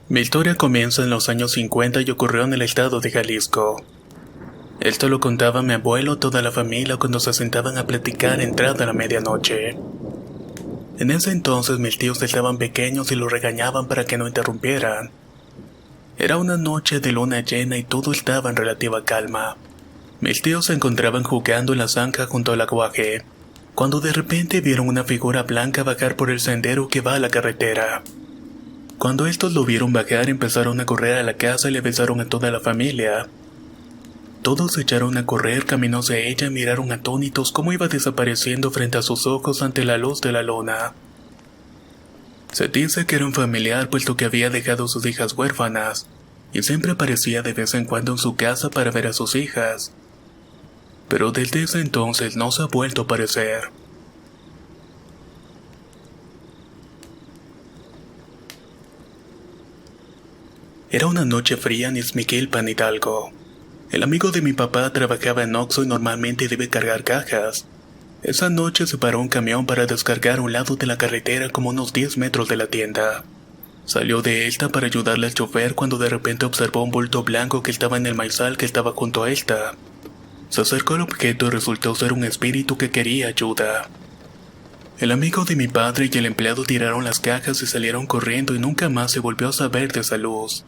Mi historia comienza en los años 50 y ocurrió en el estado de Jalisco. Esto lo contaba mi abuelo, toda la familia cuando se sentaban a platicar entrada la medianoche. En ese entonces mis tíos estaban pequeños y lo regañaban para que no interrumpieran. Era una noche de luna llena y todo estaba en relativa calma. Mis tíos se encontraban jugando en la zanja junto al aguaje, cuando de repente vieron una figura blanca bajar por el sendero que va a la carretera. Cuando estos lo vieron bajar, empezaron a correr a la casa y le avisaron a toda la familia. Todos se echaron a correr camino hacia ella y miraron atónitos cómo iba desapareciendo frente a sus ojos ante la luz de la luna. Se dice que era un familiar puesto que había dejado a sus hijas huérfanas y siempre aparecía de vez en cuando en su casa para ver a sus hijas. Pero desde ese entonces no se ha vuelto a aparecer. Era una noche fría en Ixmiquilpan, Hidalgo. El amigo de mi papá trabajaba en Oxxo y normalmente debe cargar cajas. Esa noche se paró un camión para descargar a un lado de la carretera como unos 10 metros de la tienda. Salió de esta para ayudarle al chofer cuando de repente observó un bulto blanco que estaba en el maizal que estaba junto a esta. Se acercó al objeto y resultó ser un espíritu que quería ayuda. El amigo de mi padre y el empleado tiraron las cajas y salieron corriendo y nunca más se volvió a saber de esa luz.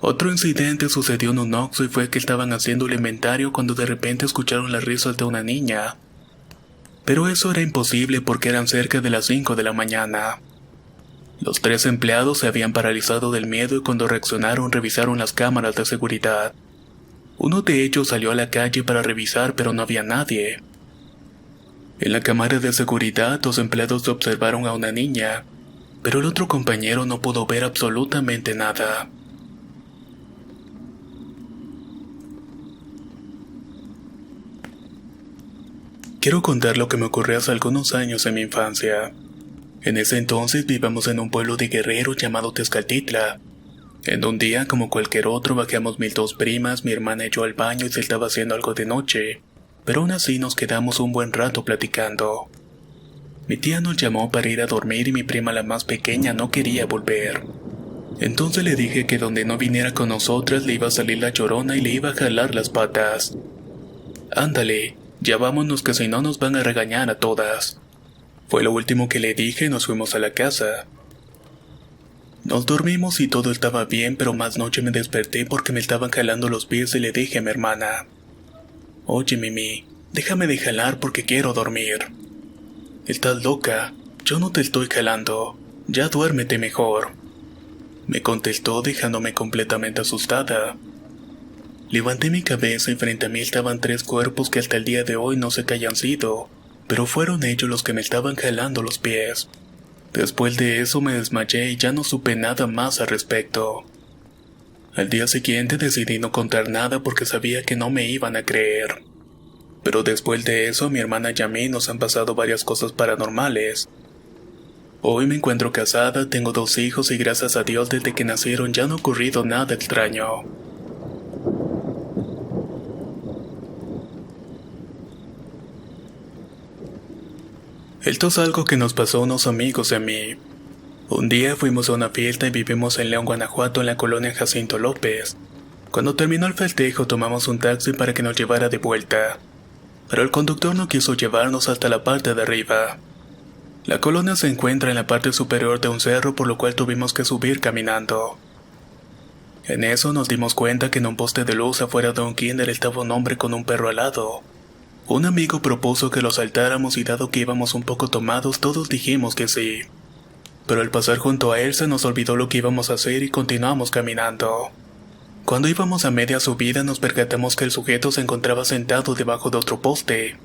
Otro incidente sucedió en un Oxxo y fue que estaban haciendo el inventario cuando de repente escucharon las risas de una niña. Pero eso era imposible porque eran cerca de las 5 de la mañana. Los 3 empleados se habían paralizado del miedo y cuando reaccionaron revisaron las cámaras de seguridad. Uno de ellos salió a la calle para revisar pero no había nadie. En la cámara de seguridad los empleados observaron a una niña, pero el otro compañero no pudo ver absolutamente nada. Quiero contar lo que me ocurrió hace algunos años en mi infancia. En ese entonces vivíamos en un pueblo de Guerrero llamado Tezcatitla. En un día, como cualquier otro, bajamos mis 2 primas, mi hermana y yo al baño y se estaba haciendo algo de noche, pero aún así nos quedamos un buen rato platicando. Mi tía nos llamó para ir a dormir y mi prima la más pequeña no quería volver. Entonces le dije que donde no viniera con nosotras le iba a salir la llorona y le iba a jalar las patas. Ándale, ya vámonos que si no nos van a regañar a todas. Fue lo último que le dije y nos fuimos a la casa. Nos dormimos y todo estaba bien, pero más noche me desperté porque me estaban jalando los pies y le dije a mi hermana: «Oye, Mimi, déjame de jalar porque quiero dormir». «Estás loca, yo no te estoy jalando, ya duérmete mejor», me contestó dejándome completamente asustada. Levanté mi cabeza y frente a mí estaban 3 cuerpos que hasta el día de hoy no sé qué hayan sido, pero fueron ellos los que me estaban jalando los pies. Después de eso me desmayé y ya no supe nada más al respecto. Al día siguiente decidí no contar nada porque sabía que no me iban a creer. Pero después de eso mi hermana y a mí nos han pasado varias cosas paranormales. Hoy me encuentro casada, tengo 2 hijos y gracias a Dios desde que nacieron ya no ha ocurrido nada extraño. Esto es algo que nos pasó a unos amigos y a mí. Un día fuimos a una fiesta y vivimos en León, Guanajuato, en la colonia Jacinto López. Cuando terminó el festejo tomamos un taxi para que nos llevara de vuelta, pero el conductor no quiso llevarnos hasta la parte de arriba. La colonia se encuentra en la parte superior de un cerro, por lo cual tuvimos que subir caminando. En eso nos dimos cuenta que en un poste de luz afuera de un kinder estaba un hombre con un perro alado. Un amigo propuso que lo saltáramos y dado que íbamos un poco tomados todos dijimos que sí. Pero al pasar junto a él se nos olvidó lo que íbamos a hacer y continuamos caminando. Cuando íbamos a media subida nos percatamos que el sujeto se encontraba sentado debajo de otro poste.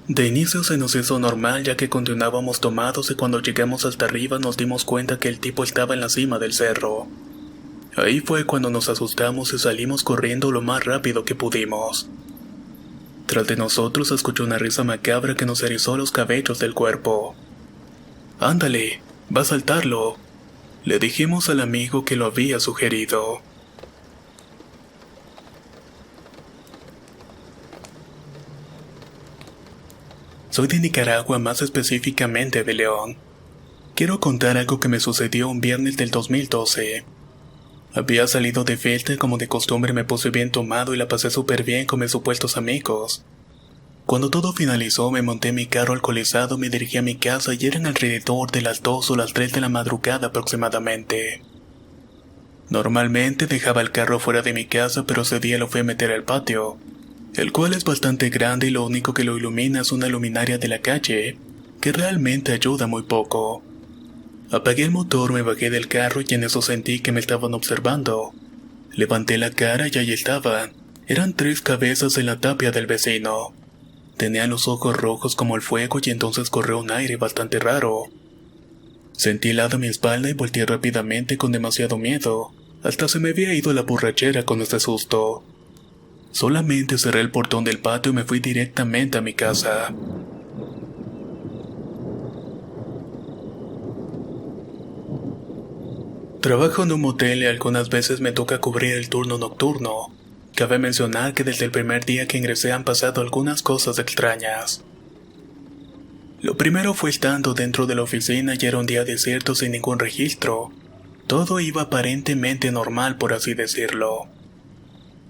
De inicio se nos hizo normal ya que continuábamos tomados y cuando llegamos hasta arriba nos dimos cuenta que el tipo estaba en la cima del cerro. Ahí fue cuando nos asustamos y salimos corriendo lo más rápido que pudimos. Tras de nosotros se escuchó una risa macabra que nos erizó los cabellos del cuerpo. «Ándale, va a saltarlo», le dijimos al amigo que lo había sugerido. Soy de Nicaragua, más específicamente de León. Quiero contar algo que me sucedió un viernes del 2012. Había salido de fiesta y como de costumbre me puse bien tomado y la pasé súper bien con mis supuestos amigos. Cuando todo finalizó me monté en mi carro alcoholizado, me dirigí a mi casa y eran alrededor de las 2 o las 3 de la madrugada aproximadamente. Normalmente dejaba el carro fuera de mi casa, pero ese día lo fui a meter al patio, el cual es bastante grande y lo único que lo ilumina es una luminaria de la calle, que realmente ayuda muy poco. Apagué el motor, me bajé del carro y en eso sentí que me estaban observando. Levanté la cara y ahí estaban. Eran 3 cabezas en la tapia del vecino. Tenían los ojos rojos como el fuego y entonces corrió un aire bastante raro. Sentí helada mi espalda y volteé rápidamente con demasiado miedo. Hasta se me había ido la borrachera con este susto. Solamente cerré el portón del patio y me fui directamente a mi casa. Trabajo en un motel y algunas veces me toca cubrir el turno nocturno. Cabe mencionar que desde el primer día que ingresé han pasado algunas cosas extrañas. Lo primero fue estando dentro de la oficina y era un día desierto sin ningún registro. Todo iba aparentemente normal, por así decirlo.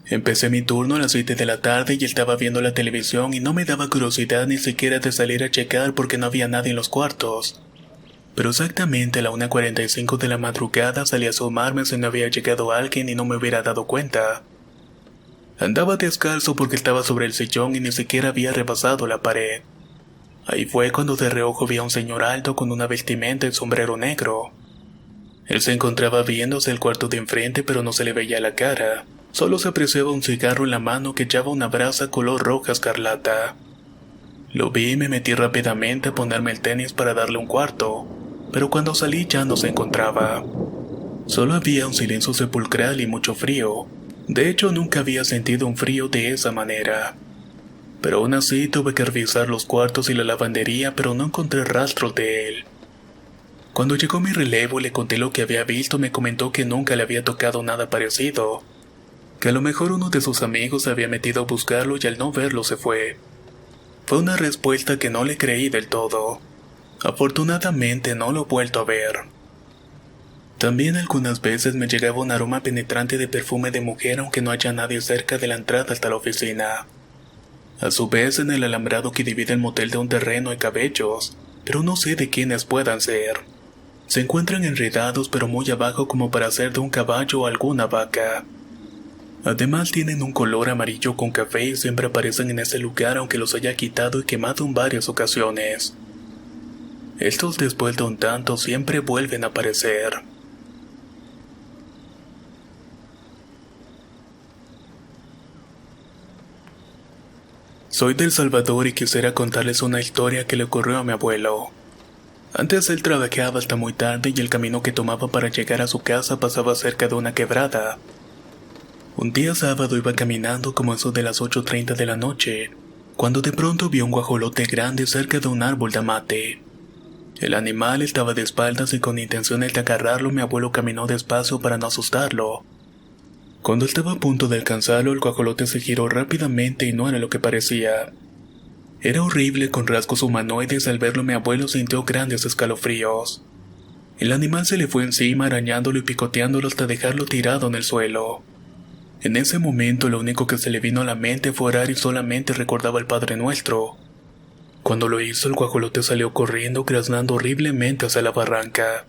Empecé mi turno a las 7 de la tarde y estaba viendo la televisión y no me daba curiosidad ni siquiera de salir a checar porque no había nadie en los cuartos. Pero exactamente a la 1:45 de la madrugada salí a asomarme si no había llegado alguien y no me hubiera dado cuenta. Andaba descalzo porque estaba sobre el sillón y ni siquiera había rebasado la pared. Ahí fue cuando de reojo vi a un señor alto con una vestimenta y sombrero negro. Él se encontraba viéndose el cuarto de enfrente pero no se le veía la cara. Solo se apreciaba un cigarro en la mano que echaba una brasa color roja escarlata. Lo vi y me metí rápidamente a ponerme el tenis para darle un cuarto. Pero cuando salí ya no se encontraba. Solo había un silencio sepulcral y mucho frío. De hecho, nunca había sentido un frío de esa manera. Pero aún así tuve que revisar los cuartos y la lavandería, pero no encontré rastros de él. Cuando llegó mi relevo y le conté lo que había visto, me comentó que nunca le había tocado nada parecido. Que a lo mejor uno de sus amigos se había metido a buscarlo y al no verlo se fue. Fue una respuesta que no le creí del todo. Afortunadamente no lo he vuelto a ver. También algunas veces me llegaba un aroma penetrante de perfume de mujer aunque no haya nadie cerca de la entrada hasta la oficina. A su vez en el alambrado que divide el motel de un terreno hay cabellos, pero no sé de quiénes puedan ser. Se encuentran enredados pero muy abajo como para ser de un caballo o alguna vaca. Además tienen un color amarillo con café y siempre aparecen en ese lugar aunque los haya quitado y quemado en varias ocasiones. Estos después de un tanto siempre vuelven a aparecer. Soy de El Salvador y quisiera contarles una historia que le ocurrió a mi abuelo. Antes él trabajaba hasta muy tarde y el camino que tomaba para llegar a su casa pasaba cerca de una quebrada. Un día sábado iba caminando como eso de las 8:30 de la noche, cuando de pronto vio un guajolote grande cerca de un árbol de amate. El animal estaba de espaldas y con intenciones de agarrarlo mi abuelo caminó despacio para no asustarlo. Cuando estaba a punto de alcanzarlo el guajolote se giró rápidamente y no era lo que parecía. Era horrible con rasgos humanoides. Al verlo mi abuelo sintió grandes escalofríos. El animal se le fue encima arañándolo y picoteándolo hasta dejarlo tirado en el suelo. En ese momento lo único que se le vino a la mente fue orar y solamente recordaba el Padre Nuestro. Cuando lo hizo, el guajolote salió corriendo, graznando horriblemente hacia la barranca.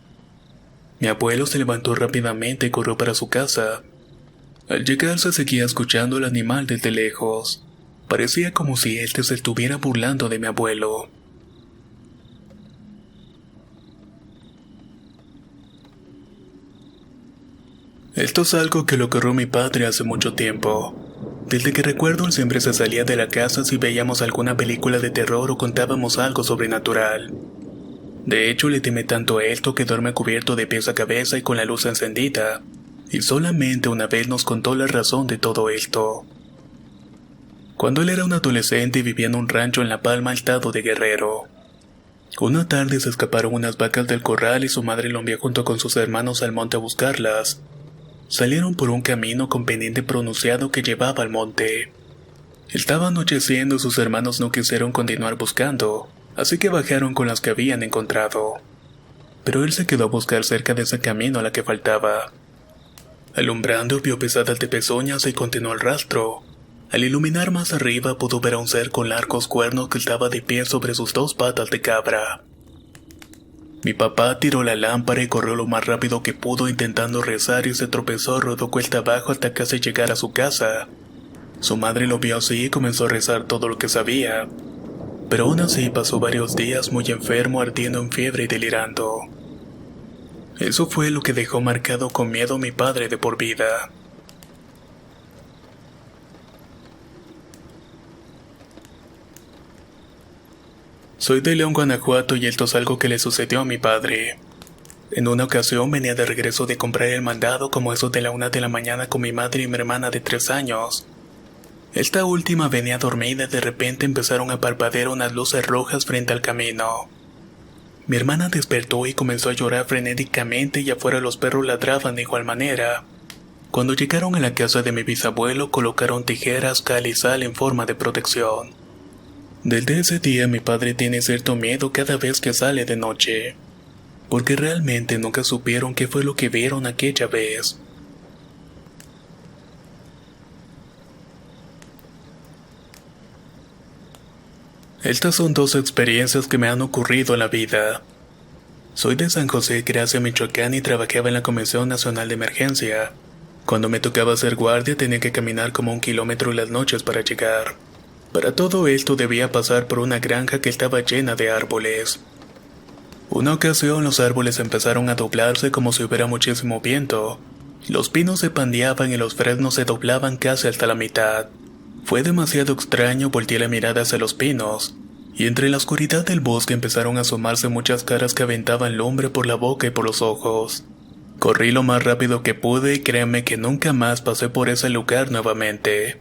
Mi abuelo se levantó rápidamente y corrió para su casa. Al llegar se seguía escuchando el animal desde lejos. Parecía como si éste se estuviera burlando de mi abuelo. Esto es algo que le ocurrió a mi padre hace mucho tiempo. Desde que recuerdo, él siempre se salía de la casa si veíamos alguna película de terror o contábamos algo sobrenatural. De hecho, le teme tanto a esto que duerme cubierto de pies a cabeza y con la luz encendida, y solamente una vez nos contó la razón de todo esto. Cuando él era un adolescente y vivía en un rancho en La Palma, estado de Guerrero. Una tarde se escaparon unas vacas del corral y su madre lo envió junto con sus hermanos al monte a buscarlas. Salieron por un camino con pendiente pronunciado que llevaba al monte. Estaba anocheciendo y sus hermanos no quisieron continuar buscando, así que bajaron con las que habían encontrado. pero él se quedó a buscar cerca de ese camino a la que faltaba. Alumbrando vio pesadas de pezuñas y continuó el rastro. Al iluminar más arriba pudo ver a un ser con largos cuernos que estaba de pie sobre sus 2 patas de cabra. Mi papá tiró la lámpara y corrió lo más rápido que pudo intentando rezar y se tropezó, rodó cuesta abajo hasta casi llegar a su casa. Su madre lo vio así y comenzó a rezar todo lo que sabía. Pero aún así pasó varios días muy enfermo, ardiendo en fiebre y delirando. Eso fue lo que dejó marcado con miedo a mi padre de por vida. Soy de León, Guanajuato, y esto es algo que le sucedió a mi padre. En una ocasión venía de regreso de comprar el mandado como eso de la 1 de la mañana con mi madre y mi hermana de 3 años. Esta última venía dormida y de repente empezaron a parpadear unas luces rojas frente al camino. Mi hermana despertó y comenzó a llorar frenéticamente y afuera los perros ladraban de igual manera. Cuando llegaron a la casa de mi bisabuelo colocaron tijeras, cal y sal en forma de protección. Desde ese día mi padre tiene cierto miedo cada vez que sale de noche, porque realmente nunca supieron qué fue lo que vieron aquella vez. Estas son 2 experiencias que me han ocurrido en la vida. Soy de San José, Gracia, Michoacán y trabajaba en la Comisión Nacional de Emergencia. Cuando me tocaba hacer guardia tenía que caminar como 1 kilómetro en las noches para llegar. Para todo esto debía pasar por una granja que estaba llena de árboles. Una ocasión los árboles empezaron a doblarse como si hubiera muchísimo viento. Los pinos se pandeaban y los fresnos se doblaban casi hasta la mitad. Fue demasiado extraño, volteé la mirada hacia los pinos, y entre la oscuridad del bosque empezaron a asomarse muchas caras que aventaban lumbre por la boca y por los ojos. Corrí lo más rápido que pude y créanme que nunca más pasé por ese lugar nuevamente.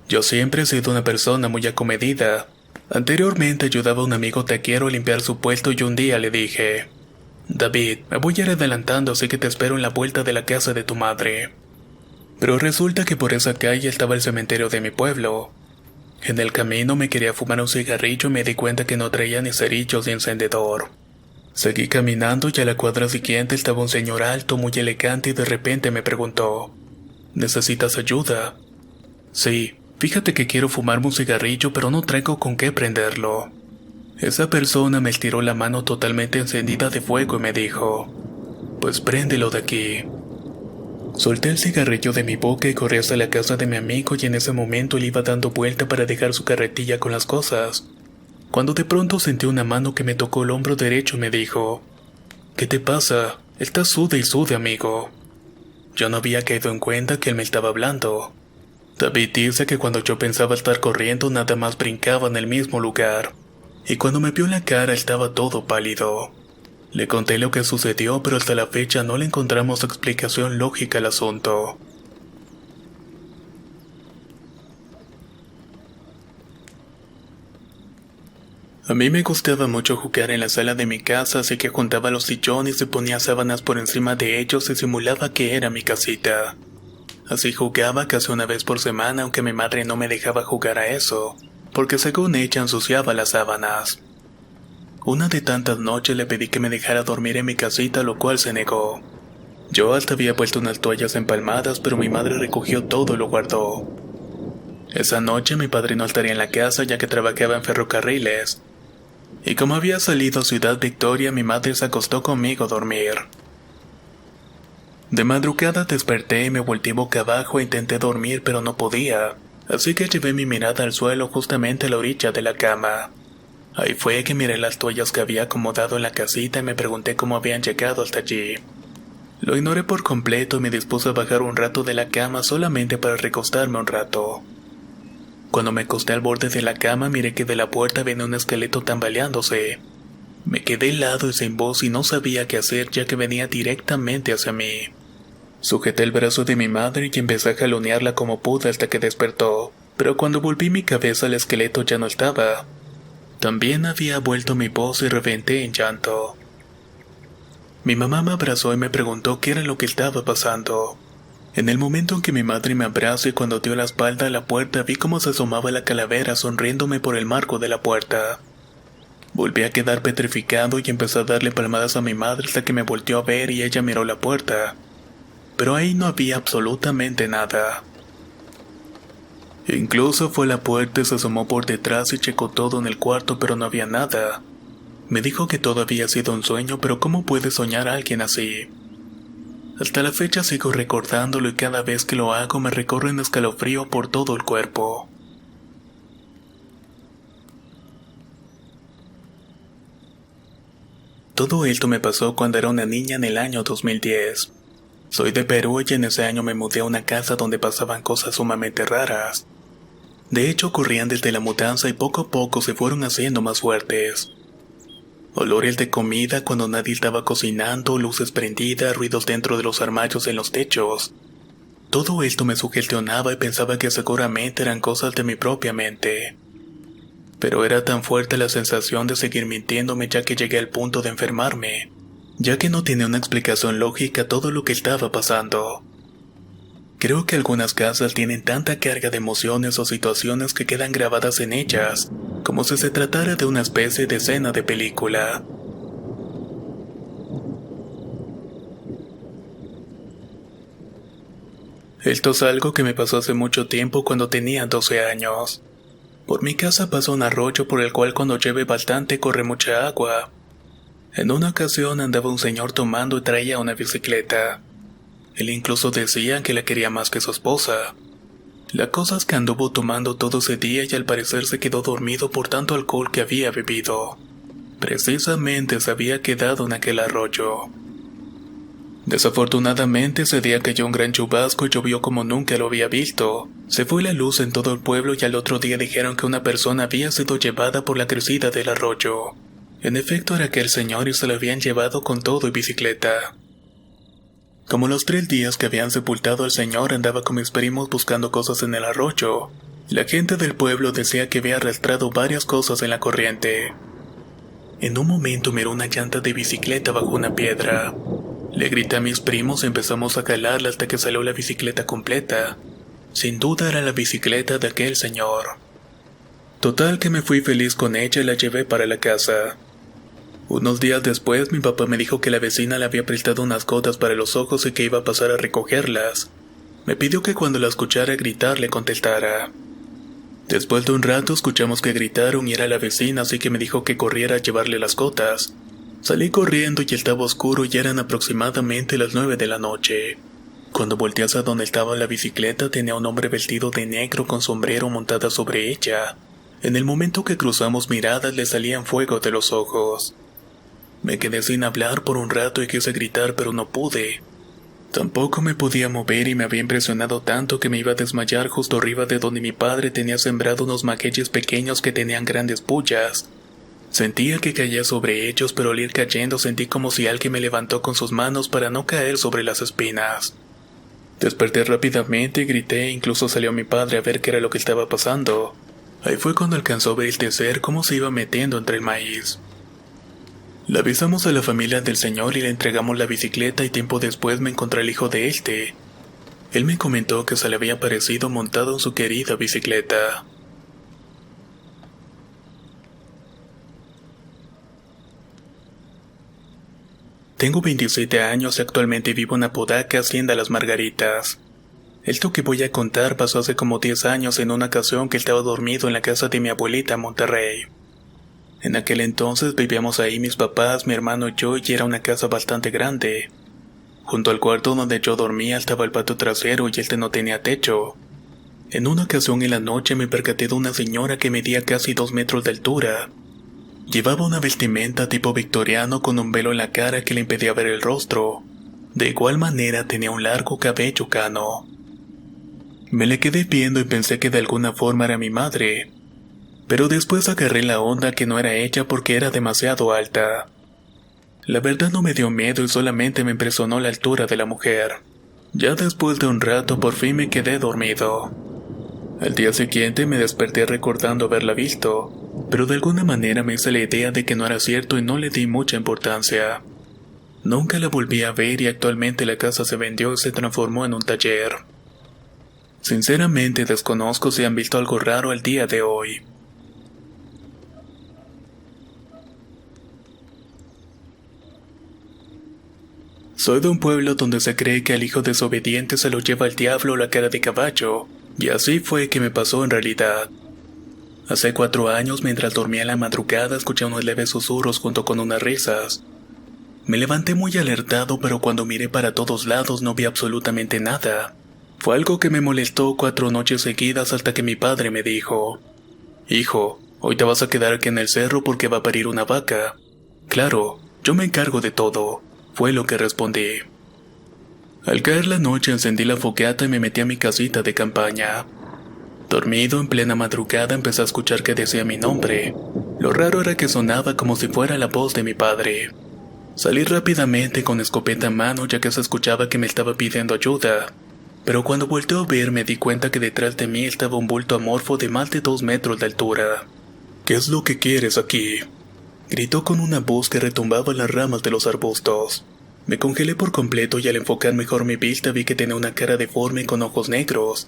Yo siempre he sido una persona muy acomedida. Anteriormente ayudaba a un amigo taquero a limpiar su puesto y un día le dije: David, me voy a ir adelantando, así que te espero en la vuelta de la casa de tu madre. Pero resulta que por esa calle estaba el cementerio de mi pueblo. En el camino me quería fumar un cigarrillo y me di cuenta que no traía ni cerillos ni encendedor. Seguí caminando y a la cuadra siguiente estaba un señor alto, muy elegante y de repente me preguntó: ¿necesitas ayuda? Sí. Fíjate que quiero fumarme un cigarrillo, pero no traigo con qué prenderlo. Esa persona me estiró la mano totalmente encendida de fuego y me dijo: pues préndelo de aquí. Solté el cigarrillo de mi boca y corrí hasta la casa de mi amigo y en ese momento él iba dando vuelta para dejar su carretilla con las cosas. Cuando de pronto sentí una mano que me tocó el hombro derecho y me dijo: ¿qué te pasa? Estás sude y sude, amigo. Yo no había caído en cuenta que él me estaba hablando. David dice que cuando yo pensaba estar corriendo nada más brincaba en el mismo lugar, y cuando me vio la cara estaba todo pálido. Le conté lo que sucedió, pero hasta la fecha no le encontramos explicación lógica al asunto. A mí me gustaba mucho jugar en la sala de mi casa, así que juntaba los sillones y ponía sábanas por encima de ellos y simulaba que era mi casita. Así jugaba casi una vez por semana, aunque mi madre no me dejaba jugar a eso, porque según ella ensuciaba las sábanas. Una de tantas noches le pedí que me dejara dormir en mi casita, lo cual se negó. Yo hasta había puesto unas toallas empalmadas, pero mi madre recogió todo y lo guardó. Esa noche mi padre no estaría en la casa ya que trabajaba en ferrocarriles. Y como había salido a Ciudad Victoria, mi madre se acostó conmigo a dormir. De madrugada desperté y me volteé boca abajo e intenté dormir, pero no podía, así que llevé mi mirada al suelo justamente a la orilla de la cama. Ahí fue que miré las toallas que había acomodado en la casita y me pregunté cómo habían llegado hasta allí. Lo ignoré por completo y me dispuse a bajar un rato de la cama solamente para recostarme un rato. Cuando me acosté al borde de la cama miré que de la puerta venía un esqueleto tambaleándose. Me quedé helado y sin voz y no sabía qué hacer ya que venía directamente hacia mí. Sujeté el brazo de mi madre y empecé a jalonearla como pude hasta que despertó, pero cuando volví mi cabeza el esqueleto ya no estaba. También había vuelto mi voz y reventé en llanto. Mi mamá me abrazó y me preguntó qué era lo que estaba pasando. En el momento en que mi madre me abrazó y cuando dio la espalda a la puerta vi cómo se asomaba la calavera sonriéndome por el marco de la puerta. Volví a quedar petrificado y empecé a darle palmadas a mi madre hasta que me volteó a ver y ella miró la puerta. Pero ahí no había absolutamente nada. Incluso fue a la puerta y se asomó por detrás y checó todo en el cuarto, pero no había nada. Me dijo que todo había sido un sueño, pero ¿cómo puede soñar a alguien así? Hasta la fecha sigo recordándolo y cada vez que lo hago me recorre un escalofrío por todo el cuerpo. Todo esto me pasó cuando era una niña en el año 2010. Soy de Perú y en ese año me mudé a una casa donde pasaban cosas sumamente raras. De hecho, ocurrían desde la mudanza y poco a poco se fueron haciendo más fuertes. Olores de comida cuando nadie estaba cocinando, luces prendidas, ruidos dentro de los armarios en los techos. Todo esto me sugestionaba y pensaba que seguramente eran cosas de mi propia mente. Pero era tan fuerte la sensación de seguir mintiéndome ya que llegué al punto de enfermarme, ya que no tenía una explicación lógica a todo lo que estaba pasando. Creo que algunas casas tienen tanta carga de emociones o situaciones que quedan grabadas en ellas, como si se tratara de una especie de escena de película. Esto es algo que me pasó hace mucho tiempo cuando tenía 12 años. Por mi casa pasa un arroyo por el cual cuando llueve bastante corre mucha agua. En una ocasión andaba un señor tomando y traía una bicicleta. Él incluso decía que la quería más que su esposa. La cosa es que anduvo tomando todo ese día y al parecer se quedó dormido por tanto alcohol que había bebido. Precisamente se había quedado en aquel arroyo. Desafortunadamente ese día cayó un gran chubasco y llovió como nunca lo había visto. Se fue la luz en todo el pueblo y al otro día dijeron que una persona había sido llevada por la crecida del arroyo. En efecto era aquel señor y se lo habían llevado con todo y bicicleta. Como los 3 días que habían sepultado al señor andaba con mis primos buscando cosas en el arroyo. La gente del pueblo decía que había arrastrado varias cosas en la corriente. En un momento miró una llanta de bicicleta bajo una piedra. Le grité a mis primos y empezamos a jalarla hasta que salió la bicicleta completa. Sin duda era la bicicleta de aquel señor. Total que me fui feliz con ella y la llevé para la casa. Unos días después mi papá me dijo que la vecina le había prestado unas gotas para los ojos y que iba a pasar a recogerlas. Me pidió que cuando la escuchara gritar le contestara. Después de un rato escuchamos que gritaron y era la vecina, así que me dijo que corriera a llevarle las gotas. Salí corriendo y estaba oscuro y eran aproximadamente las 9 de la noche. Cuando volteé hacia donde estaba la bicicleta tenía un hombre vestido de negro con sombrero montada sobre ella. En el momento que cruzamos miradas le salían fuego de los ojos. Me quedé sin hablar por un rato y quise gritar pero no pude. Tampoco me podía mover y me había impresionado tanto que me iba a desmayar justo arriba de donde mi padre tenía sembrado unos maqueyes pequeños que tenían grandes pullas. Sentía que caía sobre ellos, pero al ir cayendo sentí como si alguien me levantó con sus manos para no caer sobre las espinas. Desperté rápidamente y grité e incluso salió mi padre a ver qué era lo que estaba pasando. Ahí fue cuando alcanzó a ver el ser cómo se iba metiendo entre el maíz. Le avisamos a la familia del señor y le entregamos la bicicleta y tiempo después me encontré el hijo de este. Él me comentó que se le había aparecido montado en su querida bicicleta. Tengo 27 años y actualmente vivo en Apodaca, Hacienda Las Margaritas. Esto que voy a contar pasó hace como 10 años en una ocasión que estaba dormido en la casa de mi abuelita en Monterrey. En aquel entonces vivíamos ahí mis papás, mi hermano y yo y era una casa bastante grande. Junto al cuarto donde yo dormía estaba el patio trasero y este no tenía techo. En una ocasión en la noche me percaté de una señora que medía casi 2 metros de altura. Llevaba una vestimenta tipo victoriano con un velo en la cara que le impedía ver el rostro. De igual manera tenía un largo cabello cano. Me le quedé viendo y pensé que de alguna forma era mi madre. Pero después agarré la onda que no era ella porque era demasiado alta. La verdad no me dio miedo y solamente me impresionó la altura de la mujer. Ya después de un rato por fin me quedé dormido. Al día siguiente me desperté recordando haberla visto, pero de alguna manera me hice la idea de que no era cierto y no le di mucha importancia. Nunca la volví a ver y actualmente la casa se vendió y se transformó en un taller. Sinceramente desconozco si han visto algo raro el día de hoy. Soy de un pueblo donde se cree que al hijo desobediente se lo lleva el diablo o la cara de caballo, y así fue que me pasó en realidad. Hace 4 años, mientras dormía en la madrugada, escuché unos leves susurros junto con unas risas. Me levanté muy alertado, pero cuando miré para todos lados no vi absolutamente nada. Fue algo que me molestó 4 noches seguidas hasta que mi padre me dijo: «Hijo, hoy te vas a quedar aquí en el cerro porque va a parir una vaca». «Claro, yo me encargo de todo», fue lo que respondí. Al caer la noche encendí la fogata y me metí a mi casita de campaña. Dormido en plena madrugada empecé a escuchar que decía mi nombre. Lo raro era que sonaba como si fuera la voz de mi padre. Salí rápidamente con escopeta en mano ya que se escuchaba que me estaba pidiendo ayuda. Pero cuando volteé a ver me di cuenta que detrás de mí estaba un bulto amorfo de más de 2 metros de altura. «¿Qué es lo que quieres aquí?», gritó con una voz que retumbaba en las ramas de los arbustos. Me congelé por completo y al enfocar mejor mi vista vi que tenía una cara deforme con ojos negros.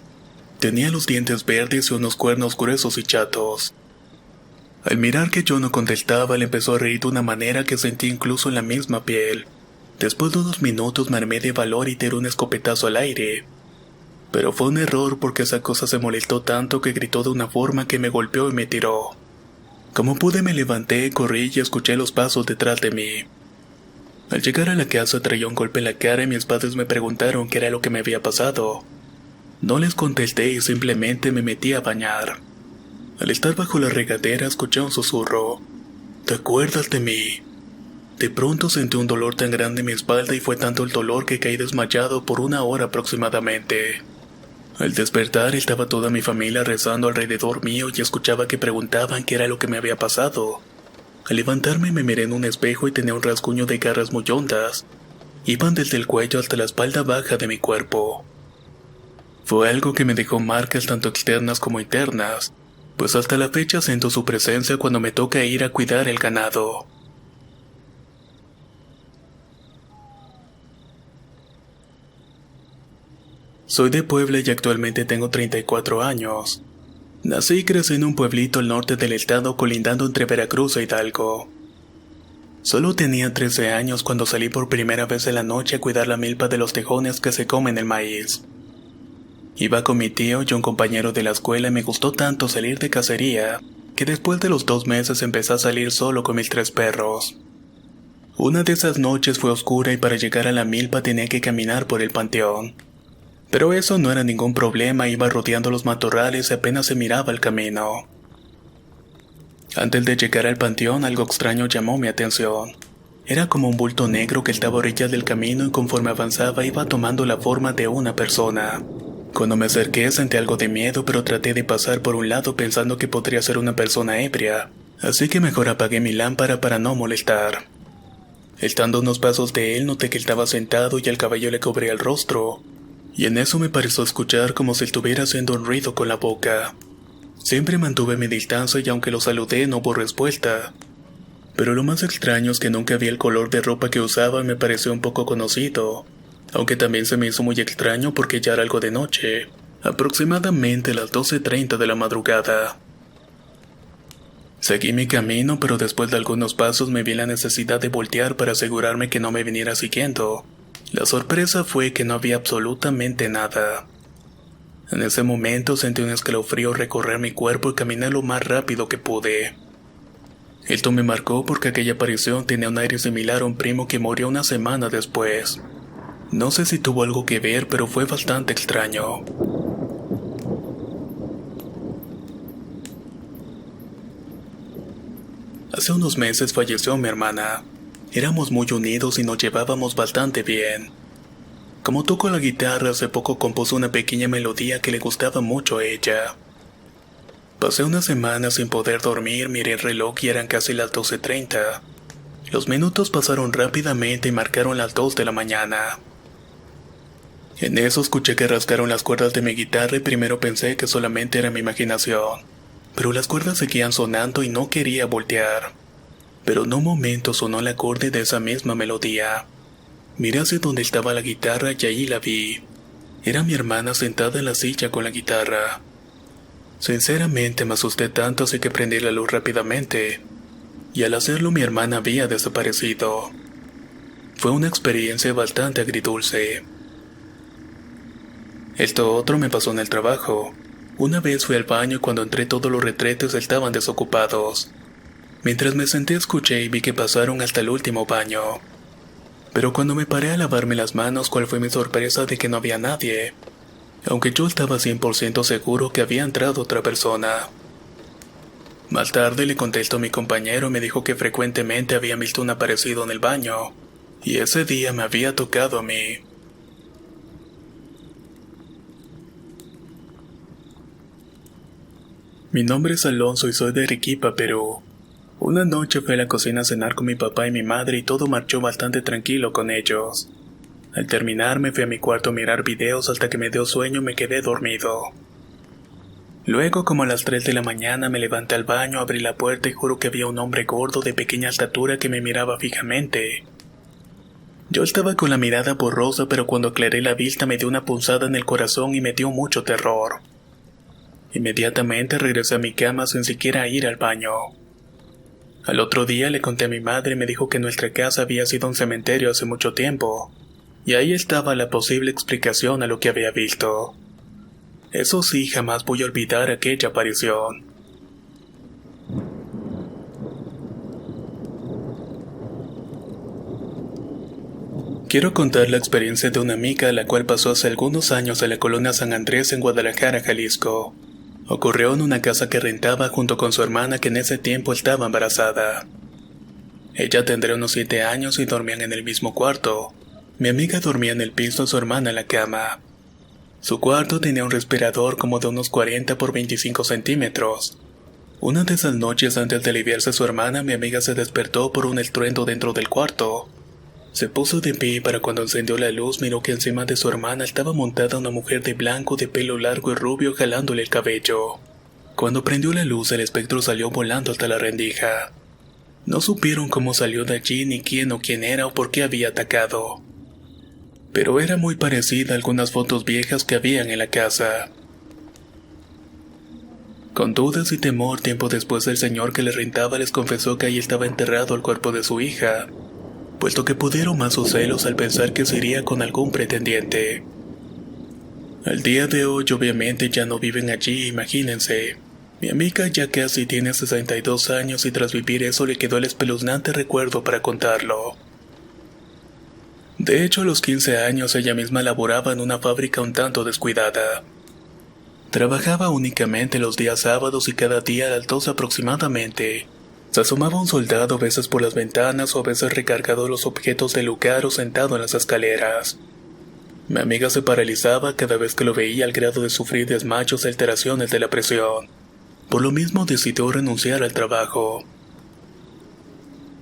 Tenía los dientes verdes y unos cuernos gruesos y chatos. Al mirar que yo no contestaba, le empezó a reír de una manera que sentí incluso en la misma piel. Después de unos minutos me armé de valor y tiré un escopetazo al aire. Pero fue un error porque esa cosa se molestó tanto que gritó de una forma que me golpeó y me tiró. Como pude me levanté, corrí y escuché los pasos detrás de mí. Al llegar a la casa traía un golpe en la cara y mis padres me preguntaron qué era lo que me había pasado. No les contesté y simplemente me metí a bañar. Al estar bajo la regadera escuché un susurro: «¿Te acuerdas de mí?». De pronto sentí un dolor tan grande en mi espalda y fue tanto el dolor que caí desmayado por 1 hora aproximadamente. Al despertar estaba toda mi familia rezando alrededor mío y escuchaba que preguntaban qué era lo que me había pasado. Al levantarme me miré en un espejo y tenía un rasguño de garras muy hondas. Iban desde el cuello hasta la espalda baja de mi cuerpo. Fue algo que me dejó marcas tanto externas como internas, pues hasta la fecha siento su presencia cuando me toca ir a cuidar el ganado. Soy de Puebla y actualmente tengo 34 años. Nací y crecí en un pueblito al norte del estado colindando entre Veracruz e Hidalgo. Solo tenía 13 años cuando salí por primera vez en la noche a cuidar la milpa de los tejones que se comen el maíz. Iba con mi tío y un compañero de la escuela y me gustó tanto salir de cacería, que después de los 2 meses empecé a salir solo con mis 3 perros. Una de esas noches fue oscura y para llegar a la milpa tenía que caminar por el panteón. Pero eso no era ningún problema, iba rodeando los matorrales y apenas se miraba el camino. Antes de llegar al panteón algo extraño llamó mi atención. Era como un bulto negro que estaba a orillas del camino y conforme avanzaba iba tomando la forma de una persona. Cuando me acerqué sentí algo de miedo, pero traté de pasar por un lado pensando que podría ser una persona ebria, así que mejor apagué mi lámpara para no molestar. Estando unos pasos de él noté que estaba sentado y el cabello le cubría el rostro, y en eso me pareció escuchar como si estuviera haciendo un ruido con la boca. Siempre mantuve mi distancia y aunque lo saludé no hubo respuesta. Pero lo más extraño es que nunca vi el color de ropa que usaba y me pareció un poco conocido, aunque también se me hizo muy extraño porque ya era algo de noche, aproximadamente las 12:30 de la madrugada. Seguí mi camino, pero después de algunos pasos me vi la necesidad de voltear para asegurarme que no me viniera siguiendo. La sorpresa fue que no había absolutamente nada. En ese momento sentí un escalofrío recorrer mi cuerpo y caminé lo más rápido que pude. Esto me marcó porque aquella aparición tenía un aire similar a un primo que murió una semana después. No sé si tuvo algo que ver, pero fue bastante extraño. Hace unos meses falleció mi hermana. Éramos muy unidos y nos llevábamos bastante bien. Como toco la guitarra, hace poco compuso una pequeña melodía que le gustaba mucho a ella. Pasé una semana sin poder dormir, miré el reloj y eran casi las 12:30. Los minutos pasaron rápidamente y marcaron las 2 de la mañana. En eso escuché que rasgaron las cuerdas de mi guitarra y primero pensé que solamente era mi imaginación. Pero las cuerdas seguían sonando y no quería voltear. Pero en un momento sonó el acorde de esa misma melodía. Miré hacia donde estaba la guitarra y ahí la vi. Era mi hermana sentada en la silla con la guitarra. Sinceramente me asusté tanto así que prendí la luz rápidamente. Y al hacerlo mi hermana había desaparecido. Fue una experiencia bastante agridulce. Esto otro me pasó en el trabajo. Una vez fui al baño y cuando entré todos los retretes estaban desocupados. Mientras me senté escuché y vi que pasaron hasta el último baño. Pero cuando me paré a lavarme las manos, ¿cuál fue mi sorpresa de que no había nadie? Aunque yo estaba 100% seguro que había entrado otra persona. Más tarde le contesto a mi compañero y me dijo que frecuentemente había visto un aparecido en el baño. Y ese día me había tocado a mí. Mi nombre es Alonso y soy de Arequipa, Perú. Una noche fui a la cocina a cenar con mi papá y mi madre y todo marchó bastante tranquilo con ellos. Al terminar me fui a mi cuarto a mirar videos hasta que me dio sueño y me quedé dormido. Luego, como a las 3 de la mañana, me levanté al baño, abrí la puerta y juro que había un hombre gordo de pequeña estatura que me miraba fijamente. Yo estaba con la mirada borrosa, pero cuando aclaré la vista me dio una punzada en el corazón y me dio mucho terror. Inmediatamente regresé a mi cama sin siquiera ir al baño. Al otro día le conté a mi madre y me dijo que nuestra casa había sido un cementerio hace mucho tiempo, y ahí estaba la posible explicación a lo que había visto. Eso sí, jamás voy a olvidar aquella aparición. Quiero contar la experiencia de una amiga a la cual pasó hace algunos años en la colonia San Andrés en Guadalajara, Jalisco. Ocurrió en una casa que rentaba junto con su hermana que en ese tiempo estaba embarazada. Ella tendría unos 7 años y dormían en el mismo cuarto. Mi amiga dormía en el piso y su hermana en la cama. Su cuarto tenía un respirador como de unos 40 por 25 centímetros. Una de esas noches antes de aliviarse su hermana, mi amiga se despertó por un estruendo dentro del cuarto. Se puso de pie y para cuando encendió la luz miró que encima de su hermana estaba montada una mujer de blanco de pelo largo y rubio jalándole el cabello. Cuando prendió la luz el espectro salió volando hasta la rendija. No supieron cómo salió de allí ni quién o quién era o por qué había atacado. Pero era muy parecida a algunas fotos viejas que habían en la casa. Con dudas y temor, tiempo después el señor que le rentaba les confesó que ahí estaba enterrado el cuerpo de su hija, puesto que pudieron más sus celos al pensar que se iría con algún pretendiente. Al día de hoy obviamente ya no viven allí, imagínense. Mi amiga ya casi tiene 62 años y tras vivir eso le quedó el espeluznante recuerdo para contarlo. De hecho, a los 15 años ella misma laboraba en una fábrica un tanto descuidada. Trabajaba únicamente los días sábados y cada día a las 2 aproximadamente. Se asomaba un soldado a veces por las ventanas o a veces recargado los objetos del lugar o sentado en las escaleras. Mi amiga se paralizaba cada vez que lo veía al grado de sufrir desmayos y alteraciones de la presión. Por lo mismo decidió renunciar al trabajo.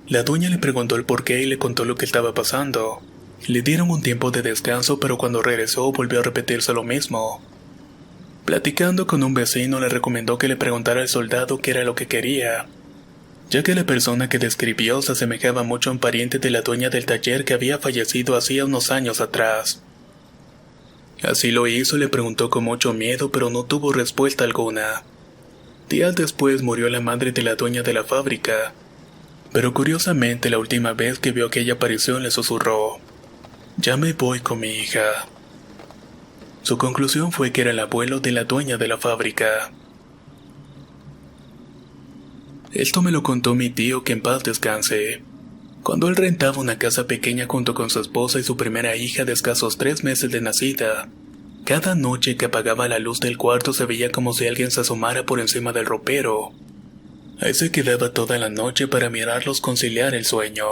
La dueña le preguntó el porqué y le contó lo que estaba pasando. Le dieron un tiempo de descanso, pero cuando regresó volvió a repetirse lo mismo. Platicando con un vecino le recomendó que le preguntara al soldado qué era lo que quería, ya que la persona que describió se asemejaba mucho a un pariente de la dueña del taller que había fallecido hacía unos años atrás. Así lo hizo y le preguntó con mucho miedo, pero no tuvo respuesta alguna. Días después murió la madre de la dueña de la fábrica, pero curiosamente la última vez que vio aquella aparición le susurró: «Ya me voy con mi hija». Su conclusión fue que era el abuelo de la dueña de la fábrica. Esto me lo contó mi tío, que en paz descanse. Cuando él rentaba una casa pequeña junto con su esposa y su primera hija de escasos 3 meses de nacida, cada noche que apagaba la luz del cuarto se veía como si alguien se asomara por encima del ropero. Ahí se quedaba toda la noche para mirarlos conciliar el sueño.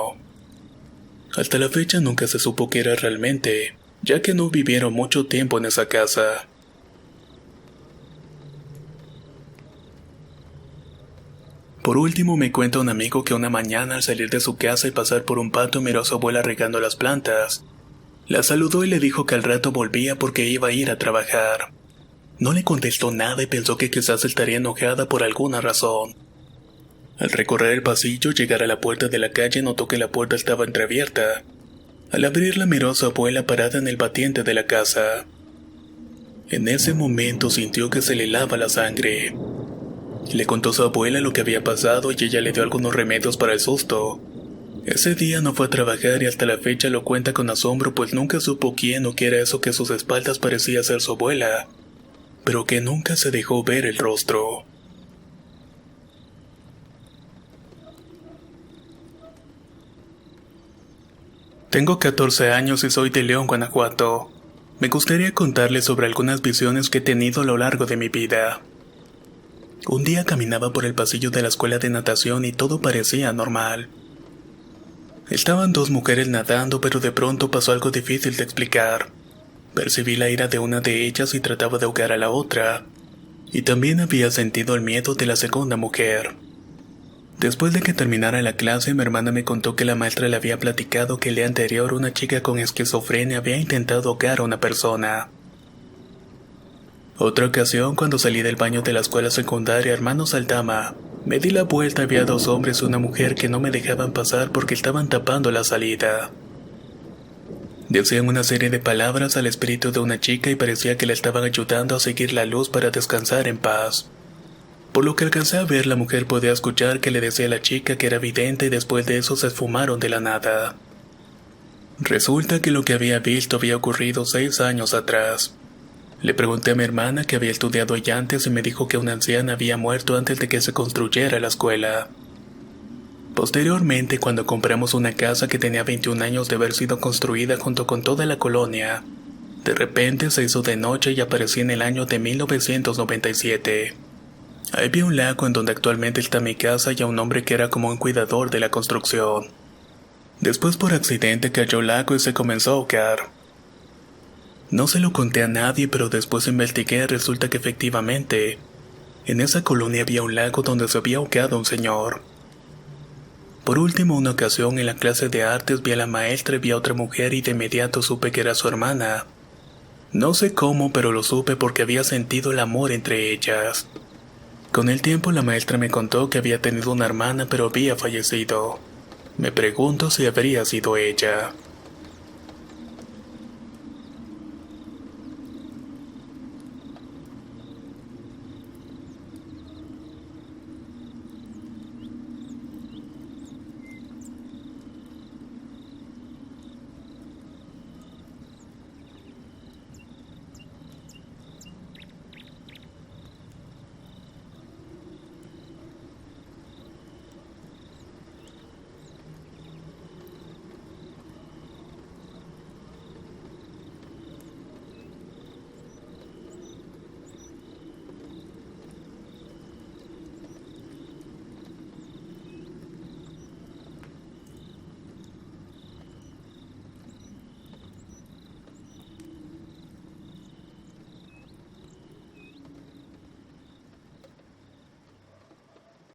Hasta la fecha nunca se supo qué era realmente, ya que no vivieron mucho tiempo en esa casa. Por último me cuenta un amigo que una mañana al salir de su casa y pasar por un patio miró a su abuela regando las plantas. La saludó y le dijo que al rato volvía porque iba a ir a trabajar. No le contestó nada y pensó que quizás estaría enojada por alguna razón. Al recorrer el pasillo, llegar a la puerta de la calle, notó que la puerta estaba entreabierta. Al abrirla miró a su abuela parada en el batiente de la casa. En ese momento sintió que se le helaba la sangre. Le contó a su abuela lo que había pasado y ella le dio algunos remedios para el susto. Ese día no fue a trabajar y hasta la fecha lo cuenta con asombro, pues nunca supo quién o qué era eso que a sus espaldas parecía ser su abuela, pero que nunca se dejó ver el rostro. Tengo 14 años y soy de León, Guanajuato. Me gustaría contarles sobre algunas visiones que he tenido a lo largo de mi vida. Un día caminaba por el pasillo de la escuela de natación y todo parecía normal. Estaban dos mujeres nadando, pero de pronto pasó algo difícil de explicar. Percibí la ira de una de ellas y trataba de ahogar a la otra. Y también había sentido el miedo de la segunda mujer. Después de que terminara la clase, mi hermana me contó que la maestra le había platicado que el día anterior una chica con esquizofrenia había intentado ahogar a una persona. Otra ocasión, cuando salí del baño de la escuela secundaria Hermanos Aldama, me di la vuelta y había dos hombres y una mujer que no me dejaban pasar porque estaban tapando la salida. Decían una serie de palabras al espíritu de una chica y parecía que le estaban ayudando a seguir la luz para descansar en paz. Por lo que alcancé a ver, la mujer podía escuchar que le decía a la chica que era vidente y después de eso se esfumaron de la nada. Resulta que lo que había visto había ocurrido 6 años atrás. Le pregunté a mi hermana que había estudiado allá antes y me dijo que una anciana había muerto antes de que se construyera la escuela. Posteriormente, cuando compramos una casa que tenía 21 años de haber sido construida junto con toda la colonia, de repente se hizo de noche y aparecí en el año de 1997. Ahí vi un lago en donde actualmente está mi casa y a un hombre que era como un cuidador de la construcción. Después por accidente cayó al lago y se comenzó a ahogar. No se lo conté a nadie, pero después investigué y resulta que efectivamente, en esa colonia había un lago donde se había ahogado un señor. Por último, una ocasión en la clase de artes vi a la maestra y vi a otra mujer y de inmediato supe que era su hermana. No sé cómo, pero lo supe porque había sentido el amor entre ellas. Con el tiempo la maestra me contó que había tenido una hermana pero había fallecido. Me pregunto si habría sido ella.